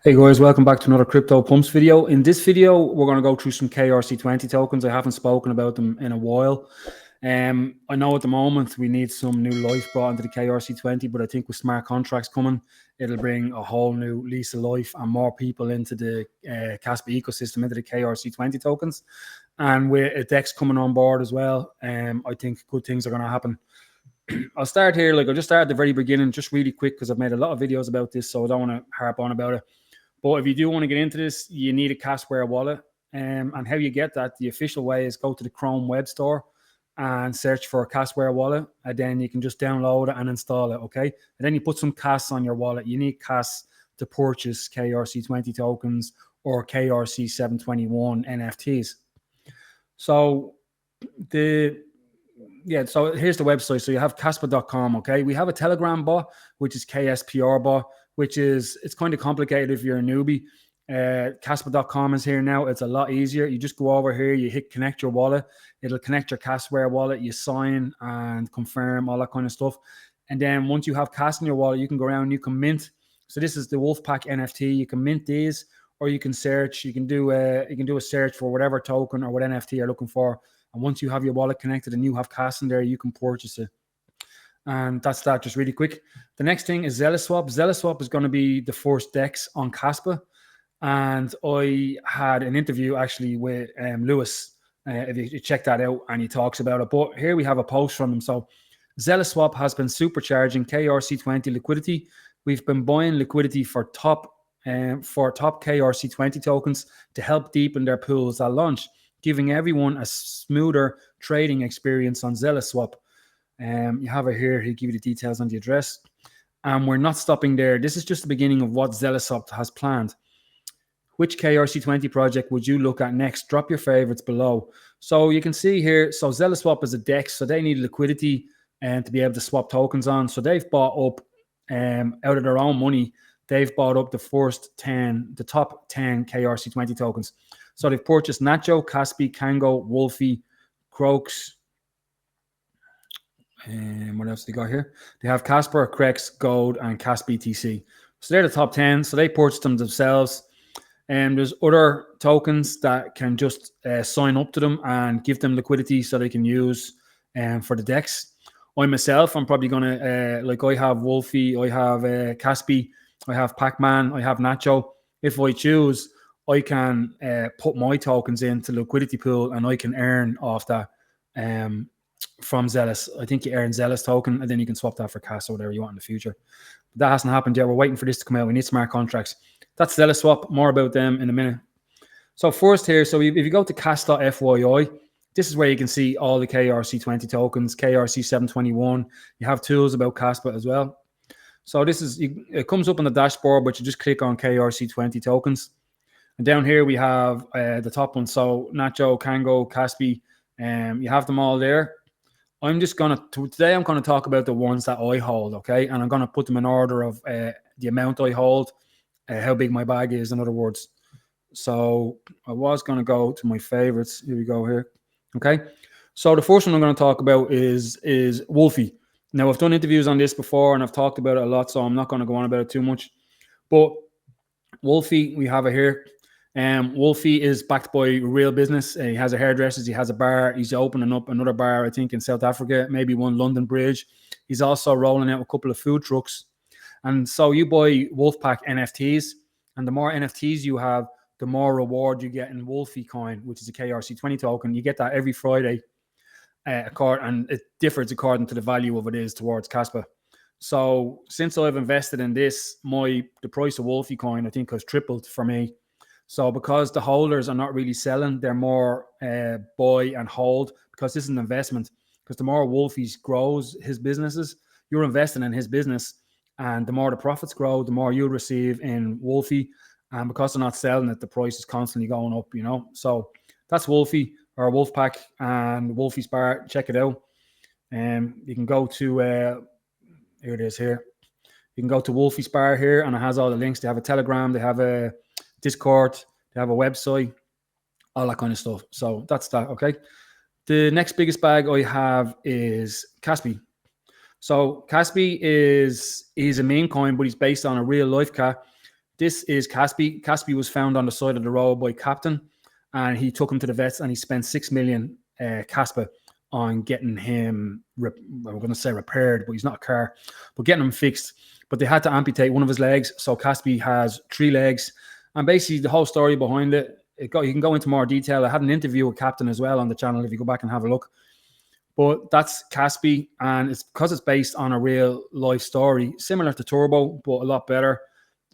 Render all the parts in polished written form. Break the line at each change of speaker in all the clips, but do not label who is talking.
Hey guys, welcome back to another CryptoPumpz video. In this video, we're going to go through some KRC20 tokens. I haven't spoken about them in a while. I know at the moment we need some new life brought into the KRC20, but I think with smart contracts coming, it'll bring a whole new lease of life and more people into the Caspby ecosystem, into the KRC20 tokens. And with a DEX coming on board as well, I think good things are going to happen. I'll start here, I'll just start at the very beginning, just really quick, because I've made a lot of videos about this, so I don't want to harp on about it. But if you do want to get into this, you need a Kasware wallet. And how you get that, the official way is go to the Chrome web store and search for a Kasware wallet. And then you can just download it and install it, okay? And then you put some Kas on your wallet. You need Kas to purchase KRC20 tokens or KRC721 NFTs. So here's the website. So you have Kaspa.com, okay? We have a Telegram bot, which is KSPR bot, which is, it's kind of complicated if you're a newbie. Kaspa.com is here now. It's a lot easier. You just go over here, you hit connect your wallet. It'll connect your Kasware wallet. You sign and confirm, all that kind of stuff. And then once you have Kas in your wallet, you can go around, you can mint. So this is the Wolfpack NFT. You can mint these, or you can search. You can do a search for whatever token or what NFT you're looking for. And once you have your wallet connected and you have Kas in there, you can purchase it. And that's that, just really quick. The next thing is Zeal Swap. Zeal Swap is going to be the first DEX on Kaspa. And I had an interview actually with Lewis. If you check that out, and he talks about it. But here we have a post from him. So Zeal Swap has been supercharging KRC20 liquidity. We've been buying liquidity for top KRC20 tokens to help deepen their pools at launch, giving everyone a smoother trading experience on Zeal Swap. You have it here. He'll give you the details on the address. And we're not stopping there. This is just the beginning of what Zeal Swap has planned. Which KRC20 project would you look at next? Drop your favorites below. So you can see here, so Zeal Swap is a DEX, so they need liquidity and to be able to swap tokens on. So they've bought up, out of their own money, they've bought up the top 10 KRC20 tokens. So they've purchased Nacho, Caspby, Kango, Wolfie, Croaks, and what else they got here? They have Casper, Crex, Gold, and Kasbtc. So they're the top 10. So they purchased them themselves. And there's other tokens that can just sign up to them and give them liquidity so they can use for the DEX. I myself, I'm probably going to, I have Wolfie, I have Caspby, I have Pac-Man, I have Nacho. If I choose, I can put my tokens into the liquidity pool and I can earn off that. From Zealous. I think you earn Zealous token and then you can swap that for Kas or whatever you want in the future. But that hasn't happened yet. We're waiting for this to come out. We need smart contracts. That's Zeal Swap. More about them in a minute. So first here, so if you go to Kas.fyi, this is where you can see all the KRC20 tokens, KRC721. You have tools about Kaspa as well. So this is, it comes up on the dashboard, but you just click on KRC20 tokens. And down here we have the top one. So Nacho, Kango, Caspby, you have them all there. Today I'm going to talk about the ones that I hold, okay? And I'm going to put them in order of the amount I hold, how big my bag is, in other words. So I was going to go to my favorites. Here we go here, okay? So the first one I'm going to talk about is Wolfie. Now, I've done interviews on this before, and I've talked about it a lot, so I'm not going to go on about it too much. But Wolfie, we have it here. Wolfie is backed by real business. He has a hairdressers. He has a bar. He's opening up another bar, I think, in South Africa, maybe one London Bridge. He's also rolling out a couple of food trucks. And so you buy Wolfpack NFTs, and the more NFTs you have, the more reward you get in Wolfie coin, which is a KRC20 token. You get that every Friday, and it differs according to the value of it is towards Kaspa. So since I've invested in this, the price of Wolfie coin, I think, has tripled for me. So because the holders are not really selling, they're more buy and hold, because this is an investment. Because the more Wolfie grows his businesses, you're investing in his business. And the more the profits grow, the more you'll receive in Wolfie. And because they're not selling it, the price is constantly going up, you know. So that's Wolfie or Wolfpack and Wolfie's bar. Check it out. You can go to, here it is here. You can go to Wolfie's bar here, and it has all the links. They have a Telegram. They have a Discord, they have a website, all that kind of stuff. So that's that, okay? The next biggest bag I have is Caspby. So Caspby is a meme coin, but he's based on a real life cat. This is Caspby. Caspby was found on the side of the road by Captain, and he took him to the vets, and he spent 6 million Kaspa on getting him, we're going to say repaired, but he's not a car, but getting him fixed. But they had to amputate one of his legs, so Caspby has 3 legs. And basically the whole story behind it, you can go into more detail. I had an interview with Captain as well on the channel if you go back and have a look. But that's Caspby, and it's because it's based on a real life story, similar to Turbo, but a lot better.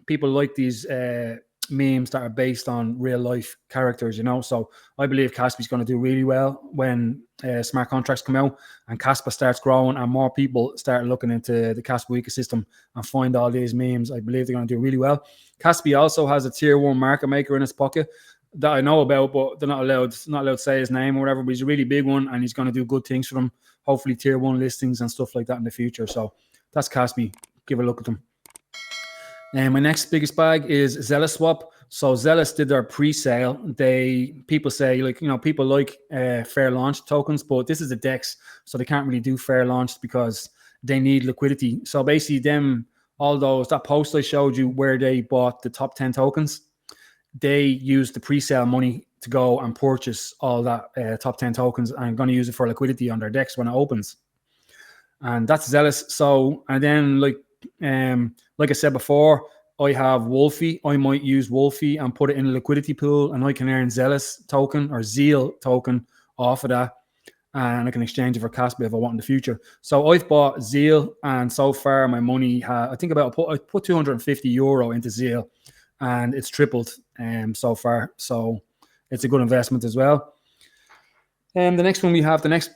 People like these memes that are based on real life characters, you know. So I believe Caspy's going to do really well when smart contracts come out and Kaspa starts growing and more people start looking into the Kaspa ecosystem and find all these memes. I believe they're going to do really well. Caspy also has a tier 1 market maker in his pocket that I know about, but they're not allowed to say his name or whatever, but he's a really big one and he's going to do good things for them. Hopefully tier 1 listings and stuff like that in the future. So that's Caspy. Give a look at them. And my next biggest bag is Zeal Swap. So Zealous did their pre-sale. People say, like, you know, people like fair launch tokens, but this is a DEX, so they can't really do fair launch because they need liquidity. So basically that post I showed you where they bought the top 10 tokens, they used the pre-sale money to go and purchase all that top 10 tokens and going to use it for liquidity on their DEX when it opens. And that's Zealous. So, and then like I said before, I have Wolfie. I might use Wolfie and put it in a liquidity pool, and I can earn Zealous token or Zeal token off of that, and I can exchange it for Caspby if I want in the future. So I've bought Zeal, and so far my money, I put 250 euro into Zeal, and it's tripled so far. So it's a good investment as well. And the next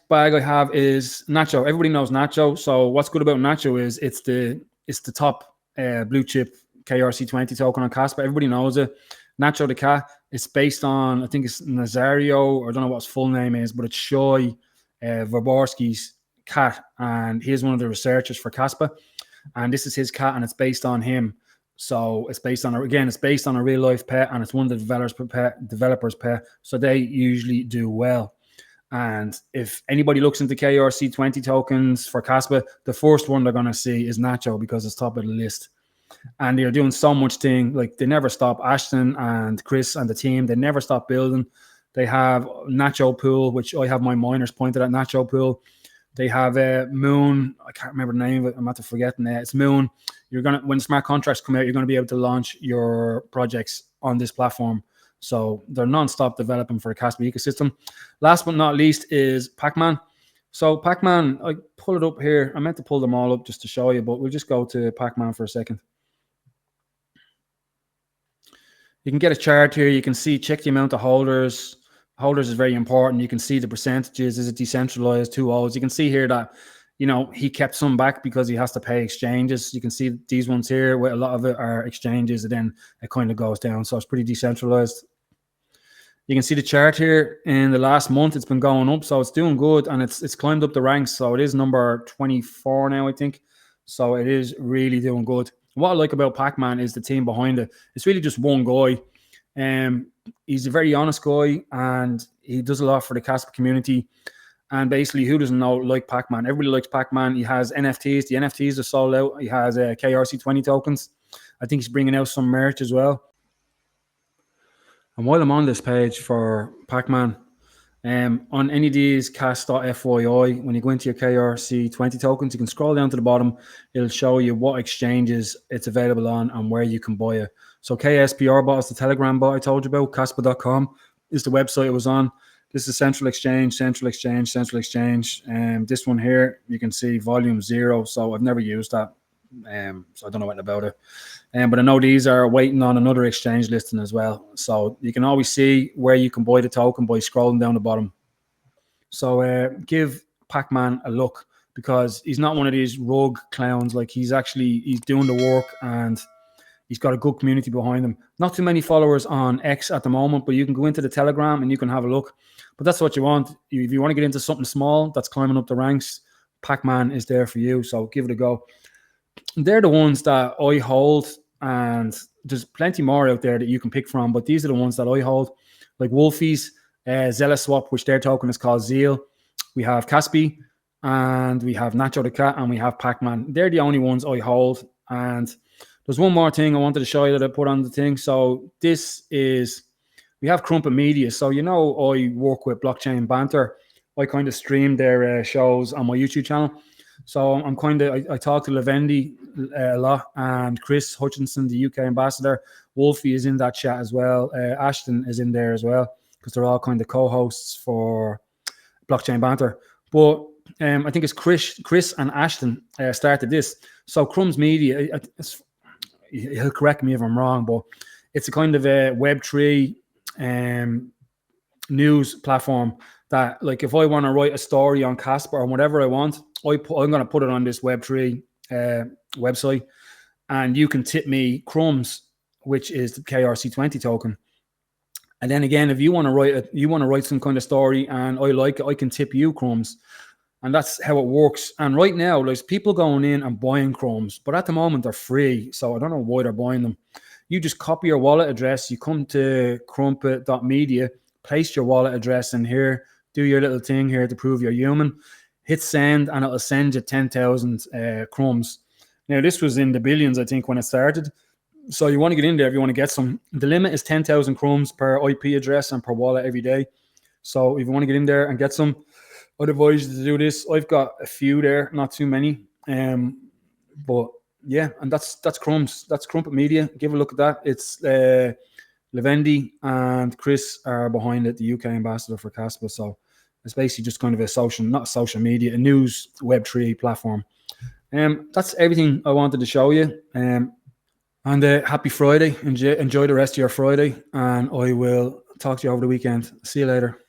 bag I have is Nacho. Everybody knows Nacho. So what's good about Nacho is it's the top blue chip KRC20 token on Kaspa. Everybody knows it. Nacho the cat. It's based on, I think it's Nazario, or I don't know what his full name is, but it's Shoy Verborski's cat, and he's one of the researchers for Kaspa. And this is his cat, and it's based on him. So it's based on a real life pet, and it's one of the developers' pet. So they usually do well. And if anybody looks into KRC20 tokens for Kaspa, the first one they're going to see is Nacho because it's top of the list. And they're doing so much thing. Like, they never stop. Ashton and Chris and the team, they never stop building. They have Nacho Pool, which I have my miners pointed at Nacho Pool. They have Moon. I can't remember the name of it. I'm about to forget. It's Moon. When smart contracts come out, you're going to be able to launch your projects on this platform. So they're non-stop developing for the Caspby ecosystem. Last but not least is Pac-Man. So Pac-Man, I pull it up here. I meant to pull them all up just to show you, but we'll just go to Pac-Man for a second. You can get a chart here. You can see, check the amount of holders. Holders is very important. You can see the percentages. Is it decentralized? 2 O's. You can see here that, you know, he kept some back because he has to pay exchanges. You can see these ones here, where a lot of it are exchanges, and then it kind of goes down. So it's pretty decentralized. You can see the chart here. In the last month, it's been going up, so it's doing good, and it's climbed up the ranks. So it is number 24 now, I think. So it is really doing good. What I like about Pac-Man is the team behind it. It's really just one guy. He's a very honest guy, and he does a lot for the Kaspa community. And basically, who doesn't like Pac-Man? Everybody likes Pac-Man. He has NFTs. The NFTs are sold out. He has KRC20 tokens. I think he's bringing out some merch as well. And while I'm on this page for Pac-Man, on any of these cas.fyi, when you go into your KRC20 tokens, you can scroll down to the bottom. It'll show you what exchanges it's available on and where you can buy it. So KSPR bot is the Telegram bot I told you about. Kaspa.com is the website it was on. This is Central Exchange. This one here, you can see volume 0. So I've never used that. So I don't know anything about it. But I know these are waiting on another exchange listing as well. So you can always see where you can buy the token by scrolling down the bottom. So give Pac-Man a look, because he's not one of these rogue clowns. Like, he's doing the work, and he's got a good community behind him. Not too many followers on X at the moment, but you can go into the Telegram and you can have a look. But that's what you want. If you want to get into something small that's climbing up the ranks, Pac-Man is there for you. So give it a go. They're the ones that I hold, and there's plenty more out there that you can pick from, but these are the ones that I hold, like Wolfie's, Zeal Swap, which their token is called Zeal. We have Caspby, and we have Nacho the cat, and we have Pac-Man. They're the only ones I hold, and There's one more thing I wanted to show you that I put on the thing. So we have Crumpet Media. So, I work with Blockchain Banter. I kind of stream their shows on my YouTube channel. So I talk to Levendi a lot, and Chris Hutchinson, the UK ambassador. Wolfie is in that chat as well. Ashton is in there as well, because they're all kind of co-hosts for Blockchain Banter. But I think it's Chris and Ashton started this. So Crumpet Media, he'll correct me if I'm wrong, but it's a kind of a Web3 news platform that, like, if I want to write a story on Kaspa or whatever I want, I'm going to put it on this Web3 website, and you can tip me crumbs, which is the KRC20 token. And then again, if you want to write some kind of story and I like it, I can tip you crumbs. And that's how it works. And right now, there's people going in and buying crumbs, but at the moment they're free. So I don't know why they're buying them. You just copy your wallet address. You come to crumpet.media, place your wallet address in here, do your little thing here to prove you're human, hit send, and it'll send you 10,000 crumbs. Now, this was in the billions, I think, when it started. So you want to get in there if you want to get some. The limit is 10,000 crumbs per IP address and per wallet every day. So if you want to get in there and get some, I'd advise you to do this. I've got a few there, not too many. But yeah, and that's crumbs. That's Crumpet Media. Give a look at that. It's Levendi and Chris are behind it, the UK ambassador for Kaspa. So it's basically just kind of not social media, a news Web3 platform. That's everything I wanted to show you. And happy Friday. Enjoy the rest of your Friday, and I will talk to you over the weekend. See you later.